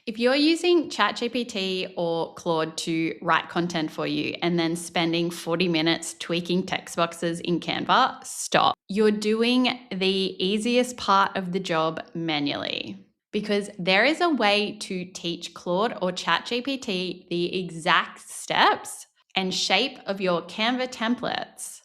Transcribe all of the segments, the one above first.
If you're using ChatGPT or Claude to write content for you and then spending 40 minutes tweaking text boxes in Canva, stop. You're doing the easiest part of the job manually, because there is a way to teach Claude or ChatGPT the exact steps and shape of your Canva templates.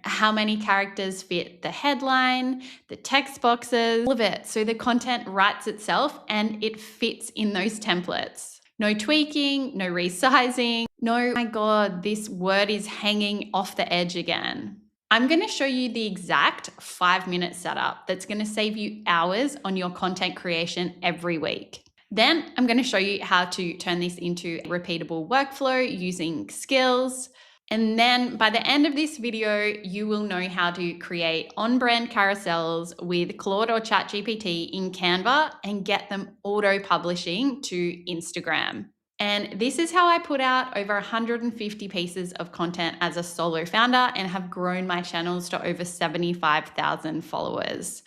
How many characters fit the headline, the text boxes, all of it. So the content writes itself and it fits in those templates. No tweaking, no resizing. No, oh my God, this word is hanging off the edge again. I'm going to show you the exact 5-minute setup that's going to save you hours on your content creation every week. Then I'm going to show you how to turn this into a repeatable workflow using skills. And then by the end of this video, you will know how to create on-brand carousels with Claude or ChatGPT in Canva and get them auto-publishing to Instagram. And this is how I put out over 150 pieces of content as a solo founder and have grown my channels to over 75,000 followers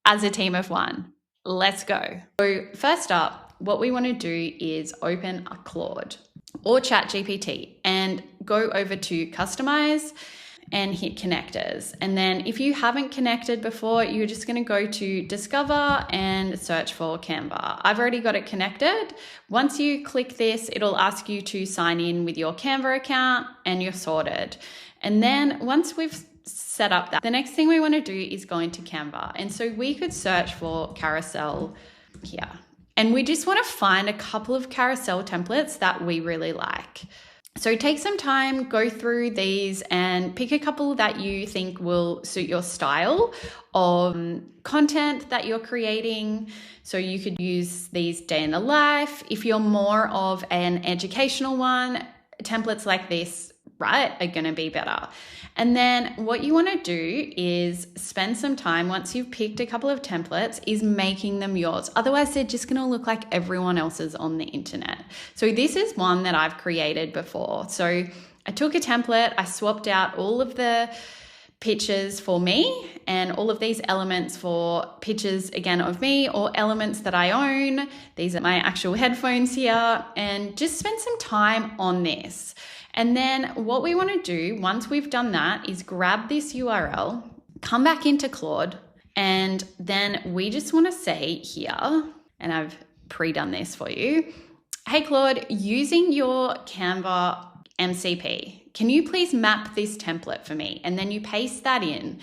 as a team of one. Let's go. So first up, what we want to do is open a Claude or ChatGPT and go over to customize and hit connectors. And then if you haven't connected before, you're just going to go to discover and search for Canva. I've already got it connected. Once you click this, it'll ask you to sign in with your Canva account and you're sorted. And then once we've set up that, the next thing we want to do is go into Canva. And so we could search for carousel here. And we just want to find a couple of carousel templates that we really like. So take some time, go through these and pick a couple that you think will suit your style of content that you're creating. So you could use these day in the life. If you're more of an educational one, templates like this, right, are going to be better. And then what you want to do is spend some time, once you've picked a couple of templates, is making them yours. Otherwise, they're just going to look like everyone else's on the internet. So this is one that I've created before. So I took a template, I swapped out all of the pictures for me and all of these elements for pictures again of me or elements that I own. These are my actual headphones here, and just spend some time on this. And then what we want to do once we've done that is grab this URL, come back into Claude, and then we just want to say here, and I've pre-done this for you, hey Claude, using your Canva MCP, can you please map this template for me? And then you paste that in.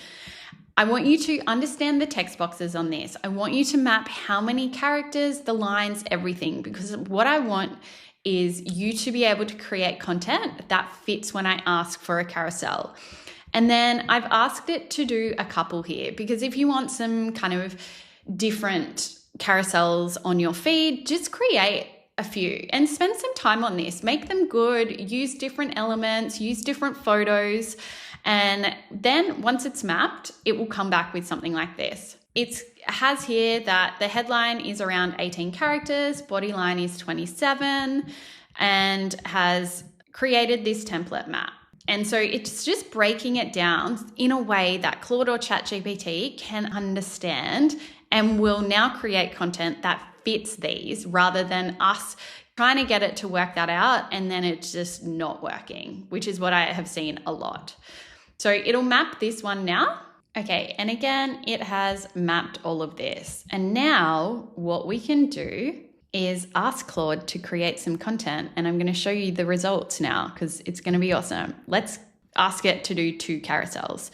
I want you to understand the text boxes on this. I want you to map how many characters, the lines, everything, because what I want is you to be able to create content that fits when I ask for a carousel. And then I've asked it to do a couple here, because if you want some kind of different carousels on your feed, just create a few and spend some time on this. Make them good, use different elements, use different photos. And then once it's mapped, it will come back with something like this. It has here that the headline is around 18 characters, body line is 27, and has created this template map. And so it's just breaking it down in a way that Claude or ChatGPT can understand and will now create content that fits these, rather than us trying to get it to work that out and then it's just not working, which is what I have seen a lot. So it'll map this one now. Okay, and again, it has mapped all of this. And now what we can do is ask Claude to create some content, and I'm going to show you the results now because it's going to be awesome. Let's ask it to do 2 carousels.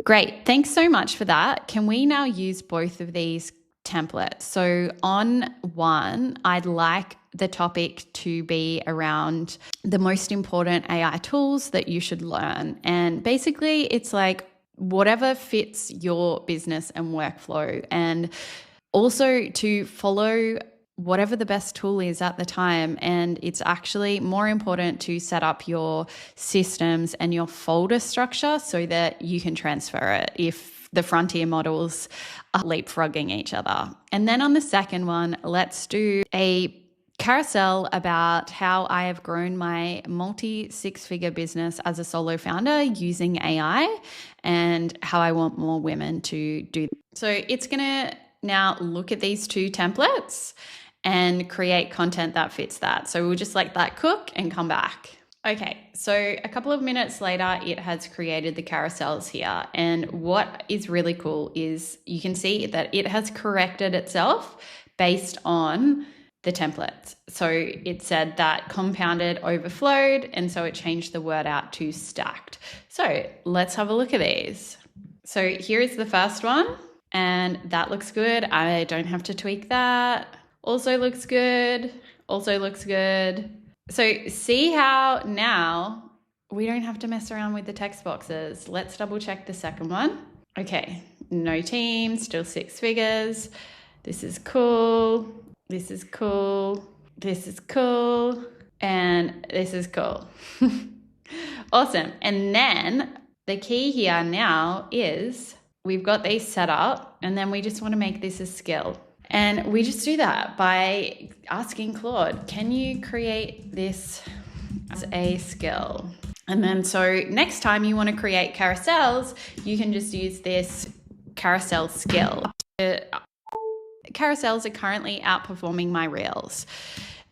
Great, thanks so much for that. Can we now use both of these templates? So on one, I'd like the topic to be around the most important AI tools that you should learn. And basically it's like whatever fits your business and workflow, and also to follow whatever the best tool is at the time. And it's actually more important to set up your systems and your folder structure so that you can transfer it if the frontier models are leapfrogging each other. And then on the second one, let's do a carousel about how I have grown my multi-6-figure business as a solo founder using AI and how I want more women to do. So it's going to now look at these 2 templates and create content that fits that. So we'll just let that cook and come back. Okay, so a couple of minutes later, it has created the carousels here. And what is really cool is you can see that it has corrected itself based on the templates. So it said that compounded overflowed, and so it changed the word out to stacked. So let's have a look at these. So here is the first one, and that looks good. I don't have to tweak that. Also looks good. Also looks good. So see how now we don't have to mess around with the text boxes. Let's double check the second one. Okay, no team, still 6 figures. This is cool. This is cool. This is cool. And this is cool. Awesome. And then the key here now is we've got these set up, and then we just want to make this a skill. And we just do that by asking Claude, can you create this as a skill? And then so next time you want to create carousels, you can just use this carousel skill. Carousels are currently outperforming my reels.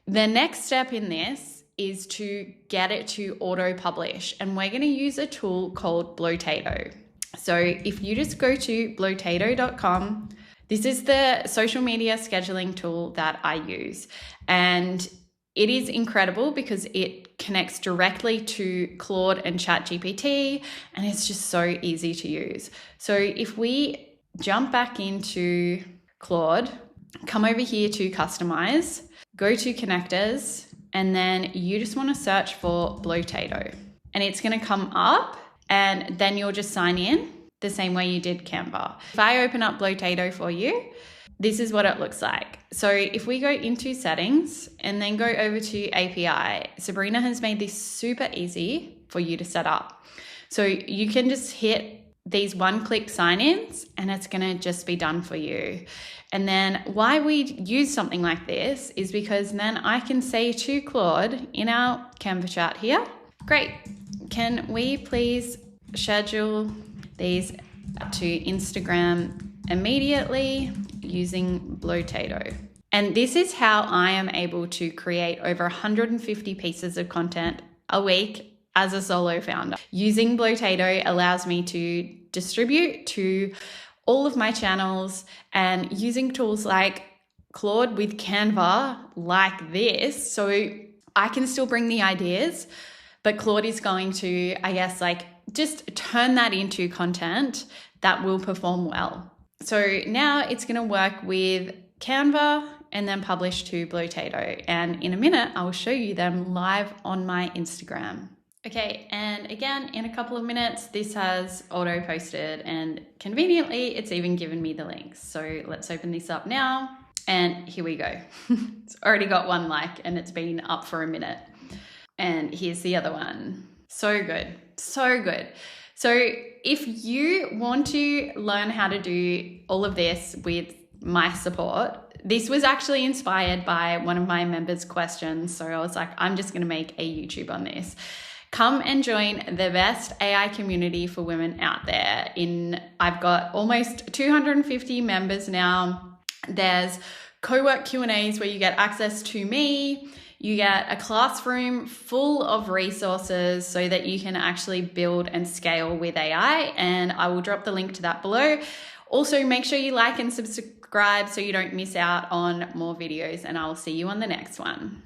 The next step in this is to get it to auto publish. And we're going to use a tool called Blotato. So if you just go to blotato.com, this is the social media scheduling tool that I use. And it is incredible because it connects directly to Claude and ChatGPT, and it's just so easy to use. So if we jump back into Claude, come over here to customize, go to connectors, and then you just want to search for Blotato. And it's going to come up, and then you'll just sign in the same way you did Canva. If I open up Blotato for you, this is what it looks like. So if we go into settings and then go over to API, Sabrina has made this super easy for you to set up. So you can just hit these one-click sign-ins and it's going to just be done for you. And then why we use something like this is because then I can say to Claude in our Canva chat here, great, can we please schedule these to Instagram immediately using Blotato. And this is how I am able to create over 150 pieces of content a week as a solo founder. Using Blotato allows me to distribute to all of my channels, and using tools like Claude with Canva like this, so I can still bring the ideas, but Claude is going to, I guess, just turn that into content that will perform well. So now it's going to work with Canva and then publish to Blotato. And in a minute, I will show you them live on my Instagram. Okay, and again, in a couple of minutes, this has auto posted, and conveniently, it's even given me the links. So let's open this up now, and here we go. It's already got 1 like, and it's been up for a minute. And here's the other one. So good, so good. So if you want to learn how to do all of this with my support, this was actually inspired by one of my members' questions. So I was like, I'm just going to make a YouTube on this. Come and join the best AI community for women out there. I've got almost 250 members now. There's co-work Q&As where you get access to me. You get a classroom full of resources so that you can actually build and scale with AI. And I will drop the link to that below. Also, make sure you like and subscribe so you don't miss out on more videos, and I will see you on the next one.